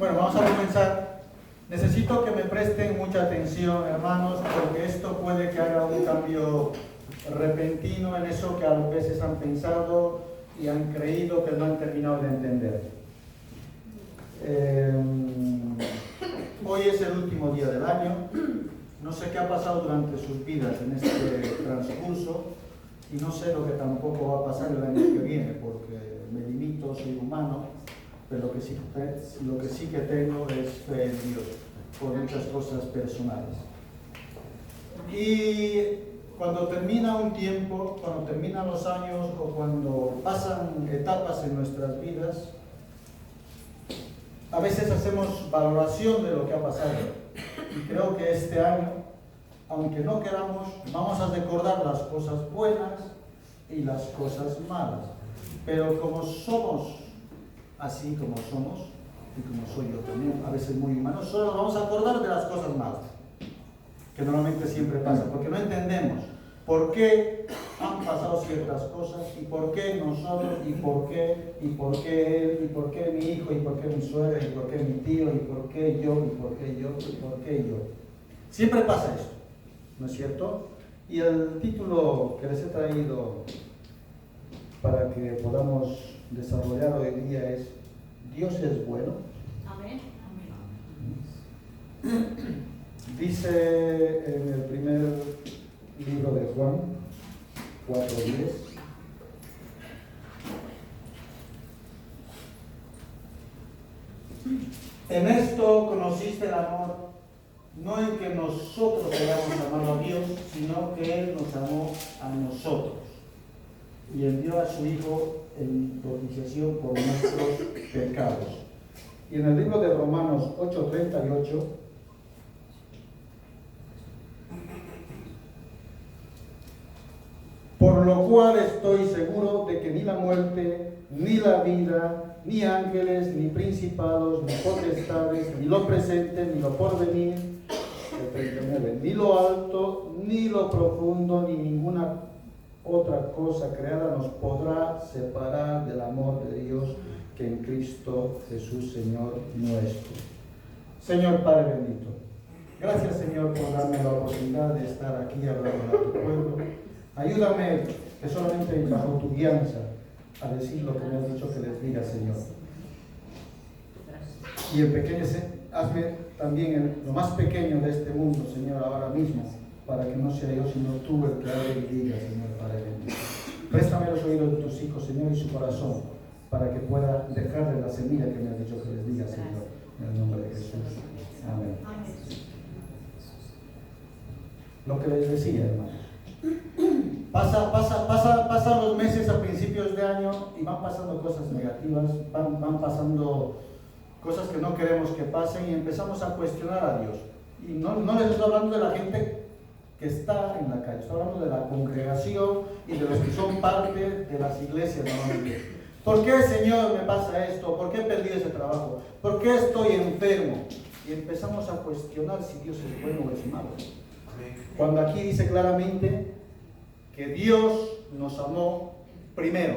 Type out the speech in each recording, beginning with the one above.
Bueno, vamos a comenzar. Necesito que me presten mucha atención, hermanos, porque esto puede que haga un cambio repentino en eso que a veces han pensado y han creído que no han terminado de entender. Hoy es el último día del año. No sé qué ha pasado durante sus vidas en este transcurso y no sé lo que tampoco va a pasar el año que viene, porque me limito, soy humano, pero lo que sí que tengo es fe en Dios por muchas cosas personales. Y cuando termina un tiempo, cuando terminan los años o cuando pasan etapas en nuestras vidas, a veces hacemos valoración de lo que ha pasado. Y creo que este año, aunque no queramos, vamos a recordar las cosas buenas y las cosas malas. Pero como somos así como somos, y como soy yo también, a veces muy humano, solo nos vamos a acordar de las cosas malas, que normalmente siempre pasa, porque no entendemos por qué han pasado ciertas cosas, y por qué nosotros, y por qué él, y por qué mi hijo, y por qué mi suegra, y por qué mi tío, y por qué yo, y por qué yo, y por qué yo. Siempre pasa esto, ¿no es cierto? Y el título que les he traído para que podamos desarrollar hoy día es ¿Dios es bueno? Amén. Dice en el primer libro de Juan 4:10. En esto conociste el amor, no en que nosotros hayamos amado a Dios, sino que Él nos amó a nosotros y envió a su Hijo en propiciación por nuestros pecados. Y en el libro de Romanos 8:38, por lo cual estoy seguro de que ni la muerte, ni la vida, ni ángeles, ni principados, ni potestades, ni lo presente, ni lo porvenir, el 39, ni lo alto, ni lo profundo, ni ninguna otra cosa creada nos podrá separar del amor de Dios que en Cristo Jesús, Señor nuestro. Señor Padre bendito, gracias, Señor, por darme la oportunidad de estar aquí hablando a tu pueblo. Ayúdame que solamente bajo tu guianza a decir lo que me has dicho que les diga, Señor. Y en pequeño, hazme también lo más pequeño de este mundo, Señor, ahora mismo, para que no sea yo, sino tú el que hable y diga, Señor Padre bendito. Préstame los oídos de tus hijos, Señor, y su corazón, para que pueda dejarle la semilla que me has dicho que les diga, Señor, en el nombre de Jesús. Amén. Lo que les decía, hermanos. Pasan los meses a principios de año y van pasando cosas negativas, van pasando cosas que no queremos que pasen y empezamos a cuestionar a Dios. Y no les estoy hablando de la gente que está en la calle, estoy hablando de la congregación y de los que son parte de las iglesias normalmente. ¿Por qué, Señor, me pasa esto? ¿Por qué perdí ese trabajo? ¿Por qué estoy enfermo? Y empezamos a cuestionar si Dios es bueno o es malo. Cuando aquí dice claramente que Dios nos amó primero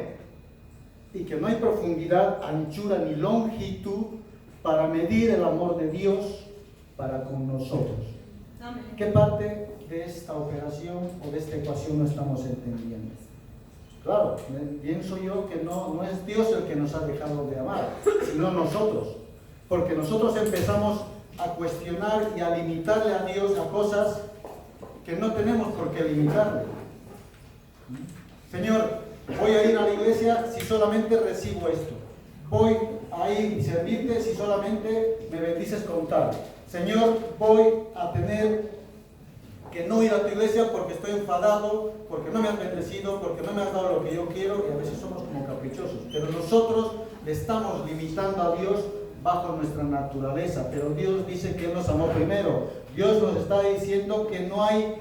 y que no hay profundidad, anchura ni longitud para medir el amor de Dios para con nosotros. ¿Qué parte de esta operación o de esta ecuación no estamos entendiendo? Claro, pienso yo que no es Dios el que nos ha dejado de amar, sino nosotros, porque nosotros empezamos a cuestionar y a limitarle a Dios a cosas que no tenemos por qué limitarle. Señor, voy a ir a la iglesia si solamente recibo esto. Voy a ir y servirte si solamente me bendices con tal. Señor, voy a tener que no ir a tu iglesia porque estoy enfadado, porque no me has bendecido, porque no me has dado lo que yo quiero, y a veces somos como caprichosos. Pero nosotros le estamos limitando a Dios bajo nuestra naturaleza, pero Dios dice que Él nos amó primero. Dios nos está diciendo que no hay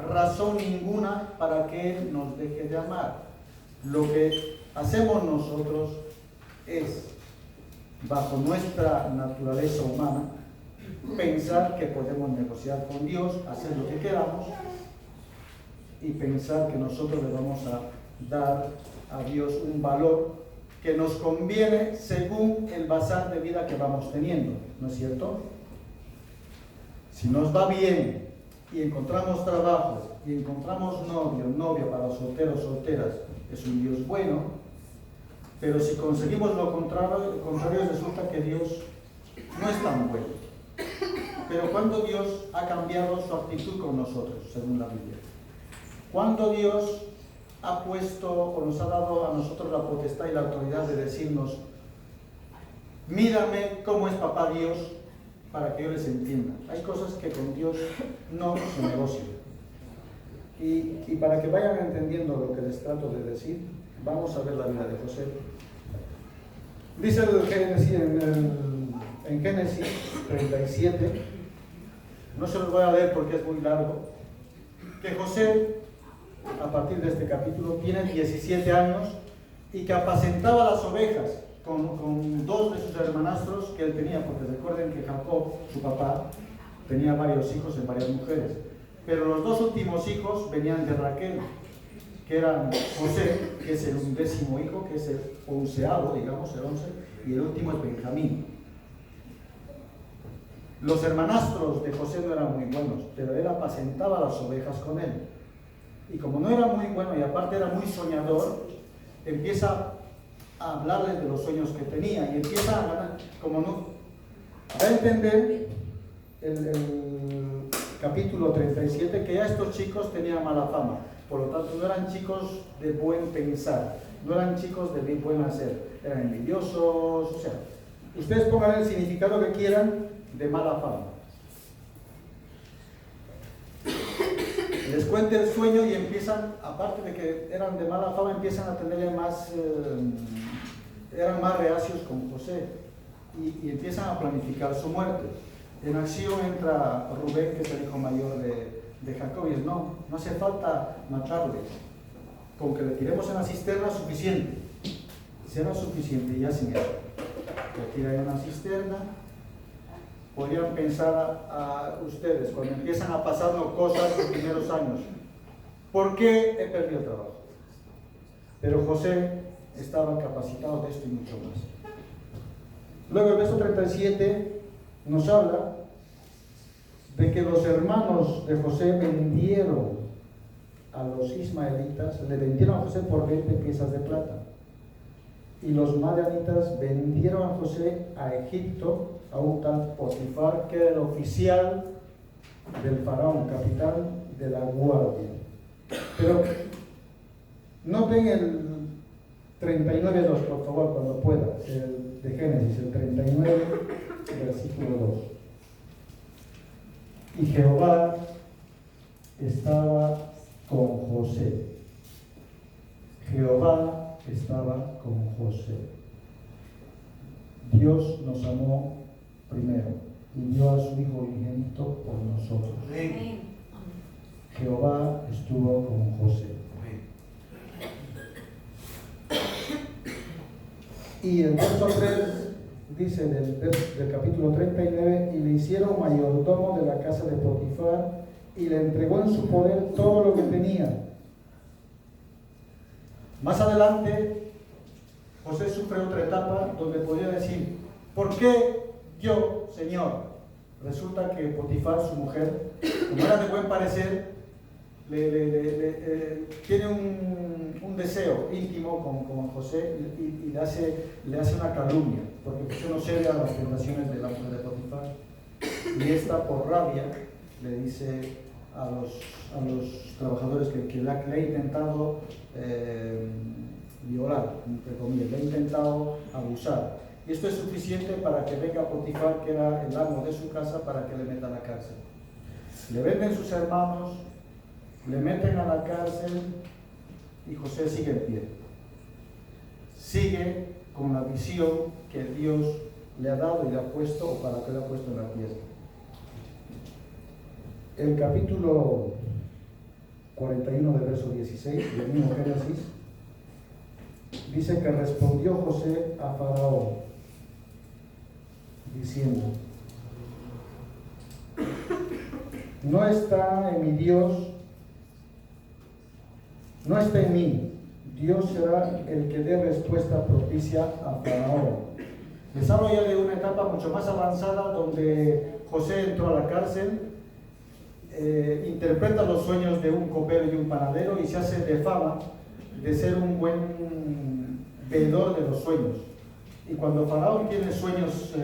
razón ninguna para que Él nos deje de amar. Lo que hacemos nosotros es, bajo nuestra naturaleza humana, pensar que podemos negociar con Dios, hacer lo que queramos y pensar que nosotros le vamos a dar a Dios un valor que nos conviene según el bazar de vida que vamos teniendo, ¿no es cierto? Si nos va bien y encontramos trabajo y encontramos novio, novia para solteros, solteras, es un Dios bueno, pero si conseguimos lo contrario resulta que Dios no es tan bueno. Pero ¿cuándo Dios ha cambiado su actitud con nosotros, según la Biblia? ¿Cuándo Dios ha puesto o nos ha dado a nosotros la potestad y la autoridad de decirnos, mírame cómo es papá Dios, para que yo les entienda? Hay cosas que con Dios no se negocian. Y para que vayan entendiendo lo que les trato de decir, vamos a ver la vida de José. Dice en Génesis 37, no se los voy a leer porque es muy largo, que José, a partir de este capítulo, tiene 17 años y que apacentaba las ovejas con dos de sus hermanastros que él tenía, porque recuerden que Jacob, su papá, tenía varios hijos en varias mujeres, pero los dos últimos hijos venían de Raquel, que eran José, que es el 11º hijo, que es el 11º, digamos, el 11, y el último es Benjamín. Los hermanastros de José no eran muy buenos, pero él apacentaba las ovejas con él. Y como no era muy bueno y aparte era muy soñador, empieza a hablarles de los sueños que tenía y empieza a ganar, como no, da a entender el capítulo 37 que ya estos chicos tenían mala fama, por lo tanto no eran chicos de buen pensar, no eran chicos de buen hacer, eran envidiosos, o sea, ustedes pongan el significado que quieran de mala fama. Les cuenta el sueño y empiezan, aparte de que eran de mala fama, empiezan a tenerle más, eran más reacios con José y empiezan a planificar su muerte. En acción entra Rubén, que es el hijo mayor de Jacob, y dice, no hace falta matarle, con que le tiremos en la cisterna suficiente, será suficiente, y ya sin eso. Le tiran en una cisterna. Podrían pensar a ustedes, cuando empiezan a pasarnos cosas los primeros años, ¿por qué he perdido el trabajo? Pero José estaba capacitado de esto y mucho más. Luego el verso 37 nos habla de que los hermanos de José vendieron a los ismaelitas, le vendieron a José por 20 piezas de plata. Y los madianitas vendieron a José a Egipto, a un tal Potifar, que era el oficial del faraón, capitán de la guardia. Pero noten el 39.2, por favor, cuando pueda, el de Génesis, el 39, versículo 2. Y Jehová estaba con José. Jehová estaba con José. Dios nos amó primero y dio a su Hijo unigénito por nosotros. Amén. Jehová estuvo con José. Y el verso 3 dice del capítulo 39, y le hicieron mayordomo de la casa de Potifar y le entregó en su poder todo lo que tenía. Más adelante, José sufre otra etapa donde podría decir, ¿por qué yo, Señor? Resulta que Potifar, su mujer, como era de buen parecer, tiene un deseo íntimo con José y le hace una calumnia, porque José no cede a las tentaciones de la mujer de Potifar. Y esta, por rabia, le dice a los trabajadores que le ha intentado violar, entre comillas, le ha intentado abusar. Y esto es suficiente para que venga Potifar, que era el amo de su casa, para que le meta a la cárcel. Le venden sus hermanos, le meten a la cárcel y José sigue en pie. Sigue con la visión que Dios le ha dado y le ha puesto, o para que le ha puesto en la tierra. El capítulo 41 del verso 16 del mismo Génesis dice que respondió José a Faraón diciendo, no está en mi Dios, no está en mí Dios será el que dé respuesta propicia a Faraón. Les hablo ya de una etapa mucho más avanzada donde José entró a la cárcel, interpreta los sueños de un copero y un panadero y se hace de fama de ser un buen veedor de los sueños. Y cuando Faraón tiene sueños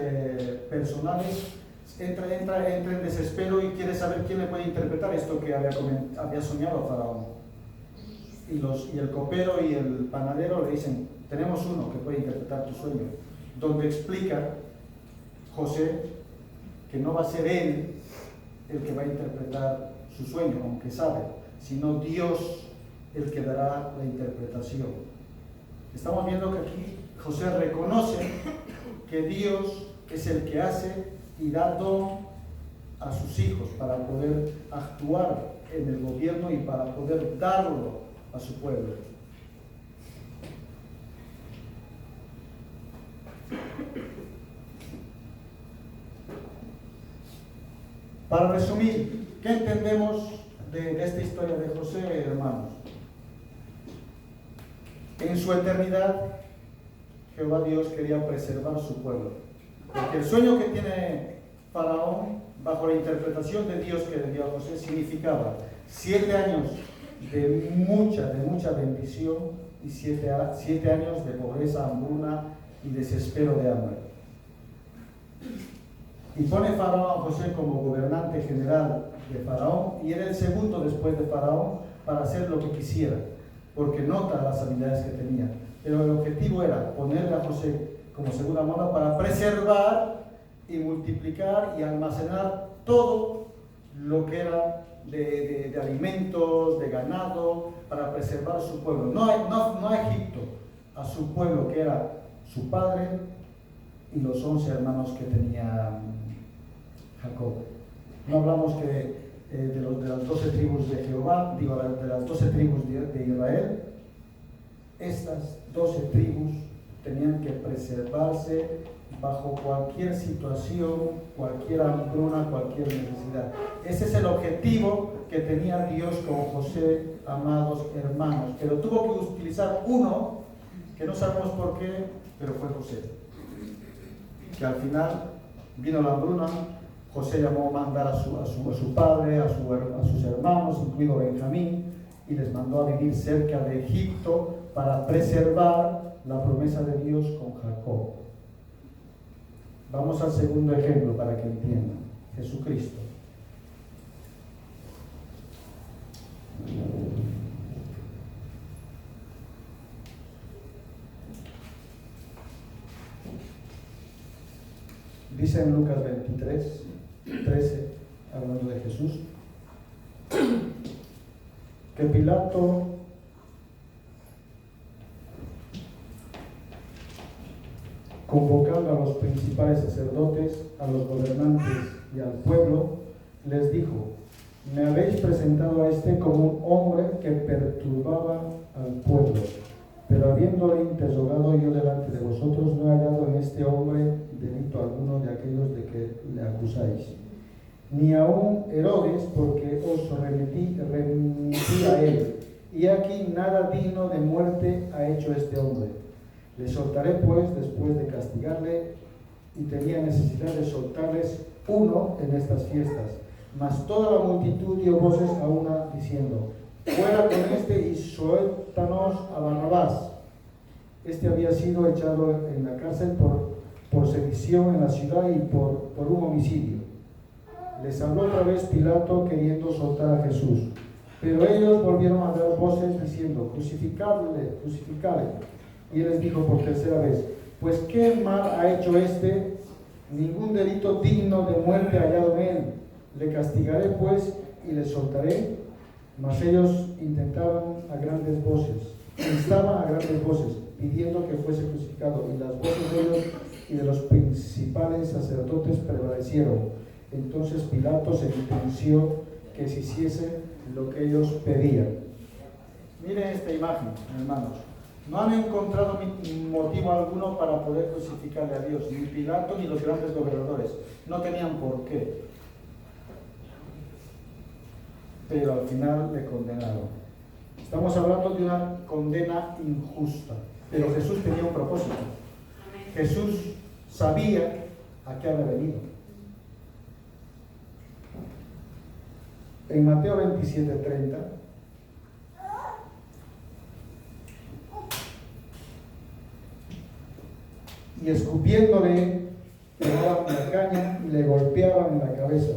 personales, entra en desespero y quiere saber quién le puede interpretar esto que había soñado Faraón. Y el copero y el panadero le dicen, tenemos uno que puede interpretar tu sueño, donde explica José que no va a ser él el que va a interpretar su sueño, aunque sabe, sino Dios el que dará la interpretación. Estamos viendo que aquí José reconoce que Dios es el que hace y da don a sus hijos para poder actuar en el gobierno y para poder darlo a su pueblo. Para resumir, ¿qué entendemos de esta historia de José, hermanos? En su eternidad, Jehová Dios quería preservar su pueblo. Porque el sueño que tiene Faraón, bajo la interpretación de Dios que le dio a José, significaba 7 años de mucha bendición y 7 años de pobreza, hambruna y desespero de hambre. Y pone Faraón a José como gobernante general de Faraón, y era el segundo después de Faraón para hacer lo que quisiera, porque nota las habilidades que tenía. Pero el objetivo era ponerle a José como segunda mano para preservar y multiplicar y almacenar todo lo que era de alimentos, de ganado, para preservar su pueblo. No a Egipto, a su pueblo, que era su padre y los 11 hermanos que tenía Jacob. No hablamos de las 12 tribus de Jehová, digo, de las 12 tribus de Israel. Estas 12 tribus tenían que preservarse bajo cualquier situación, cualquier hambruna, cualquier necesidad. Ese es el objetivo que tenía Dios con José, amados hermanos. Pero tuvo que utilizar uno, que no sabemos por qué, pero fue José. Que al final vino la hambruna, José llamó a mandar a su padre, a sus hermanos, incluido Benjamín, y les mandó a vivir cerca de Egipto para preservar la promesa de Dios con Jacob. Vamos al segundo ejemplo para que entiendan. Jesucristo. Dice en Lucas 23, 13, hablando de Jesús, que Pilato convocando a los principales sacerdotes, a los gobernantes y al pueblo, les dijo: me habéis presentado a este como un hombre que perturbaba al pueblo, pero habiéndole interrogado yo delante de vosotros, no he hallado en este hombre delito alguno de aquellos de que le acusáis, ni aun Herodes, porque os remití a él, y aquí nada digno de muerte ha hecho este hombre. Le soltaré pues después de castigarle, y tenía necesidad de soltarles uno en estas fiestas. Mas toda la multitud dio voces a una diciendo: fuera con este y suéltanos a Barrabás. Este había sido echado en la cárcel por sedición en la ciudad y por un homicidio. Les habló otra vez Pilato queriendo soltar a Jesús, pero ellos volvieron a dar voces diciendo: crucificadle, crucificadle. Y él les dijo por tercera vez: pues qué mal ha hecho este, ningún delito digno de muerte hallado en él. Le castigaré pues y le soltaré. Mas ellos instaban a grandes voces, pidiendo que fuese crucificado, y las voces de ellos y de los principales sacerdotes prevalecieron. Entonces Pilato sentenció que se hiciese lo que ellos pedían. Miren esta imagen, hermanos. No han encontrado motivo alguno para poder crucificarle a Dios, ni Pilato ni los grandes gobernadores. No tenían por qué. Pero al final le condenaron. Estamos hablando de una condena injusta, pero Jesús tenía un propósito. Jesús sabía a qué había venido. En Mateo 27:30, y escupiéndole, le daban la caña y le golpeaban en la cabeza.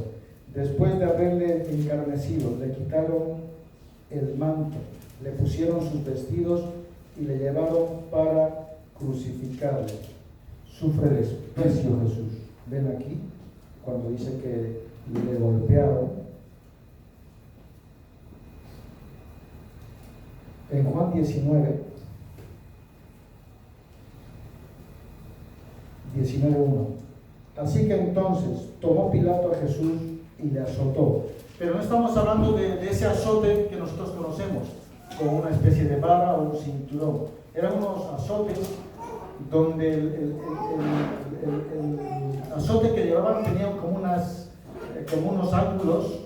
Después de haberle encarnecido, le quitaron el manto, le pusieron sus vestidos y le llevaron para crucificarle. Sufre desprecio Jesús. Ven aquí, cuando dice que le golpearon. En Juan 19, 19:1. Así que entonces tomó Pilato a Jesús y le azotó. Pero no estamos hablando de ese azote que nosotros conocemos, con una especie de vara o un cinturón. Eran unos azotes donde el azote que llevaban tenía como unos ángulos,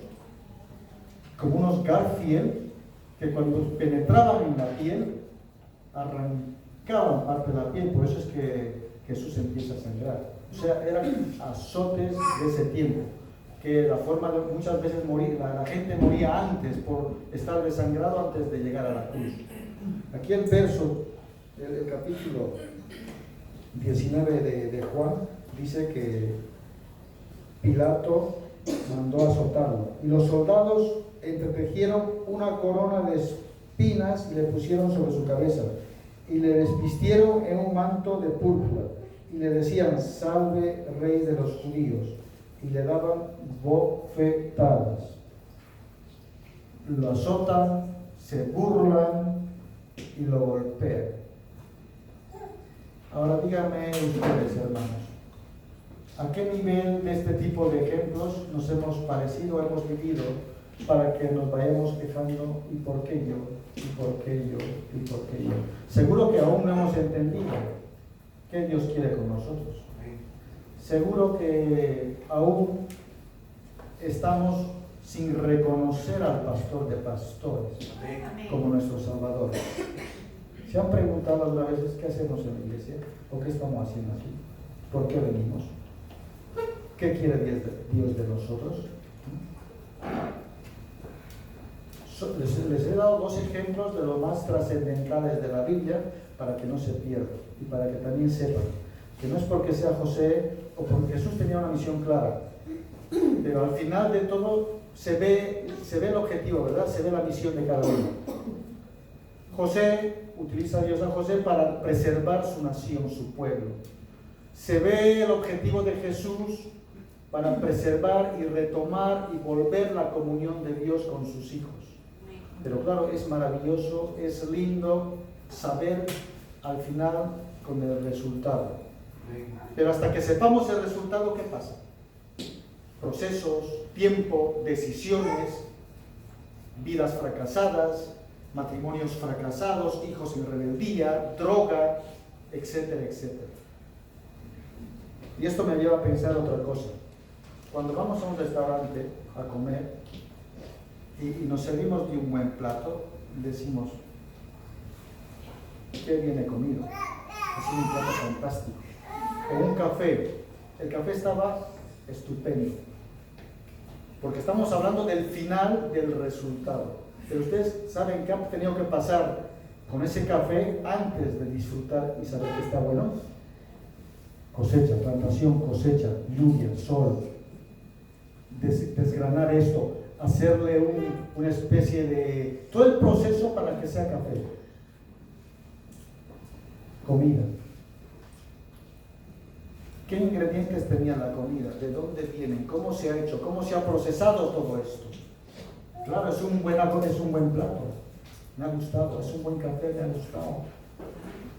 como unos Garfield, que cuando penetraban en la piel, arrancaban parte de la piel. Por eso es que Jesús empieza a sangrar. O sea, eran azotes de ese tiempo, que la forma de muchas veces morir, la gente moría antes por estar desangrado antes de llegar a la cruz. Aquí el verso, el capítulo 19 de Juan, dice que Pilato mandó azotarlo, y los soldados entretejieron una corona de espinas y le pusieron sobre su cabeza, y le desvistieron en un manto de púrpura, y le decían: salve, rey de los judíos, y le daban bofetadas. Lo azotan, se burlan y lo golpean. Ahora díganme ustedes, hermanos, ¿a qué nivel de este tipo de ejemplos nos hemos parecido, hemos vivido, para que nos vayamos quejando? ¿Y por qué yo? ¿Y por qué yo? ¿Y por qué yo? Seguro que aún no hemos entendido qué Dios quiere con nosotros. Seguro que aún estamos sin reconocer al pastor de pastores como nuestro Salvador. ¿Se han preguntado algunas veces qué hacemos en la iglesia? ¿O qué estamos haciendo aquí? ¿Por qué venimos? ¿Qué quiere Dios de nosotros? Les he dado dos ejemplos de los más trascendentales de la Biblia para que no se pierdan y para que también sepan que no es porque sea José o porque Jesús tenía una misión clara, pero al final de todo se ve el objetivo, ¿verdad? Se ve la misión de cada uno. José, utiliza Dios a José para preservar su nación, su pueblo. Se ve el objetivo de Jesús para preservar y retomar y volver la comunión de Dios con sus hijos. Pero claro, es maravilloso, es lindo saber al final con el resultado. Pero hasta que sepamos el resultado, ¿qué pasa? Procesos, tiempo, decisiones, vidas fracasadas, matrimonios fracasados, hijos en rebeldía, droga, etcétera, etcétera. Y esto me lleva a pensar otra cosa. Cuando vamos a un restaurante a comer y nos servimos de un buen plato, decimos: qué bien he comido, ha sido un plato fantástico. O un café, el café estaba estupendo, porque estamos hablando del final del resultado. Pero ustedes saben qué ha tenido que pasar con ese café antes de disfrutar y saber que está bueno. Cosecha, plantación, cosecha, lluvia, sol, desgranar esto, hacerle una especie de... todo el proceso para que sea café. Comida. ¿Qué ingredientes tenía la comida? ¿De dónde vienen? ¿Cómo se ha hecho? ¿Cómo se ha procesado todo esto? Claro, es un buen plato. Me ha gustado, es un buen café, me ha gustado.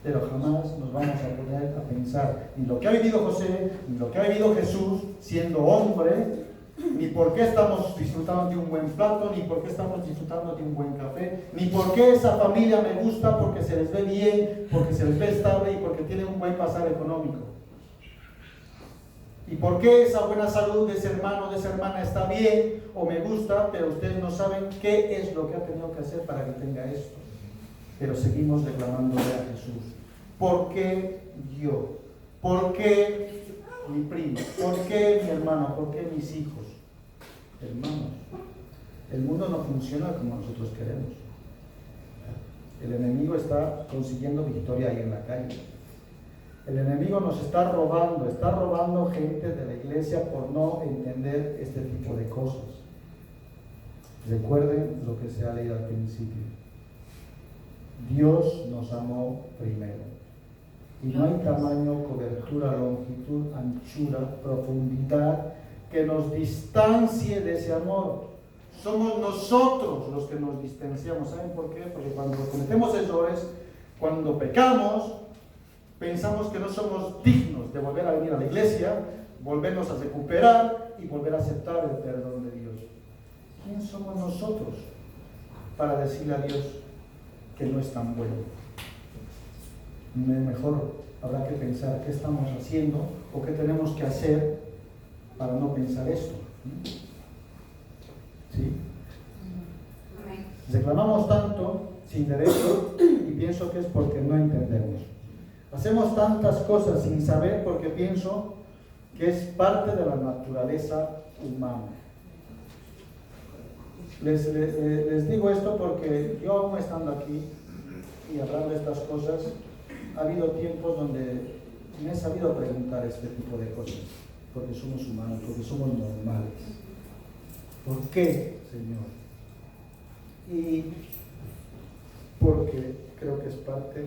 Pero jamás nos vamos a poner a pensar ni lo que ha vivido José, ni lo que ha vivido Jesús siendo hombre, ni por qué estamos disfrutando de un buen plato, ni por qué estamos disfrutando de un buen café, ni por qué esa familia me gusta porque se les ve bien, porque se les ve estable y porque tienen un buen pasar económico. ¿Y por qué esa buena salud de ese hermano, de esa hermana está bien o me gusta, pero ustedes no saben qué es lo que ha tenido que hacer para que tenga esto? Pero seguimos reclamándole a Jesús. ¿Por qué yo? ¿Por qué mi primo? ¿Por qué mi hermano? ¿Por qué mis hijos? Hermanos, el mundo no funciona como nosotros queremos. El enemigo está consiguiendo victoria ahí en la calle. El enemigo nos está robando gente de la iglesia por no entender este tipo de cosas. Recuerden lo que se ha leído al principio. Dios nos amó primero. Y no hay tamaño, cobertura, longitud, anchura, profundidad que nos distancie de ese amor. Somos nosotros los que nos distanciamos. ¿Saben por qué? Porque cuando cometemos errores, cuando pecamos, pensamos que no somos dignos de volver a venir a la iglesia, volvernos a recuperar y volver a aceptar el perdón de Dios. ¿Quién somos nosotros para decirle a Dios que no es tan bueno? Mejor habrá que pensar qué estamos haciendo o qué tenemos que hacer para no pensar esto. ¿Sí? Reclamamos tanto sin derecho y pienso que es porque no entendemos. Hacemos tantas cosas sin saber porque pienso que es parte de la naturaleza humana. Les digo esto porque yo aún estando aquí y hablando de estas cosas, ha habido tiempos donde me he sabido preguntar este tipo de cosas, porque somos humanos, porque somos normales. ¿Por qué, Señor? Y porque creo que es parte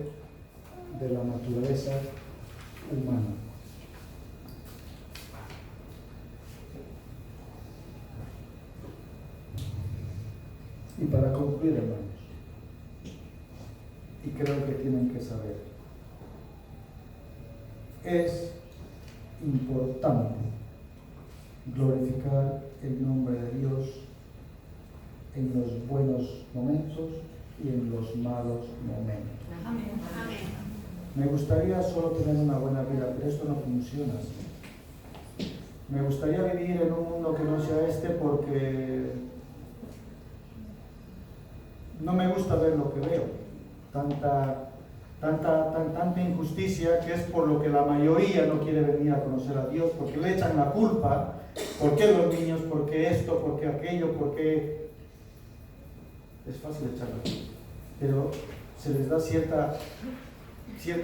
de la naturaleza humana. Y para concluir, hermanos, y creo que tienen que saber, es importante glorificar el nombre de Dios en los buenos momentos y en los malos momentos. Amén. Me gustaría solo tener una buena vida, pero esto no funciona así. Me gustaría vivir en un mundo que no sea este porque no me gusta ver lo que veo. Tanta injusticia, que es por lo que la mayoría no quiere venir a conocer a Dios, porque le echan la culpa. ¿Por qué los niños? ¿Por qué esto? ¿Por qué aquello? ¿Por qué? Es fácil echar la culpa, pero se les da cierta